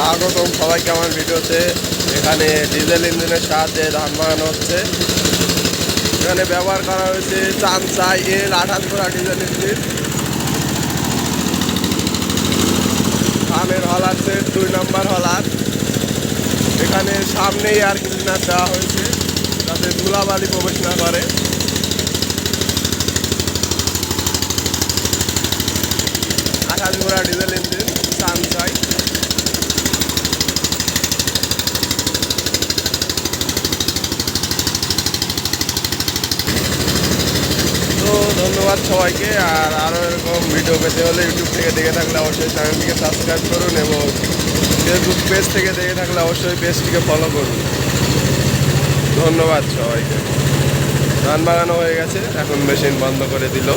স্বাগতম সবাইকে আমার ভিডিওতে। এখানে ডিজেল ইঞ্জিনের সাহায্যে ধান বাগানো হচ্ছে। এখানে ব্যবহার করা হয়েছে চানসাই এল 28 ঘোড়া ডিজেল ইঞ্জিন। ধানের হলার সেট 2 নম্বর হলার। এখানে সামনেই আর ক্লিনার দেওয়া হয়েছে যাতে ধুলাবালি প্রবেশ না করে। আঠাশ ঘোড়া ডিজেল ইঞ্জিন চানসাই। তো ধন্যবাদ সবাইকে। আর আরও এরকম ভিডিও পেতে হলে ইউটিউব থেকে দেখে থাকলে অবশ্যই চ্যানেলটিকে সাবস্ক্রাইব করুন এবং ফেসবুক পেজ থেকে দেখে থাকলে অবশ্যই পেজটিকে ফলো করুন। ধন্যবাদ সবাইকে। ধান বাগানো হয়ে গেছে, এখন মেশিন বন্ধ করে দিল।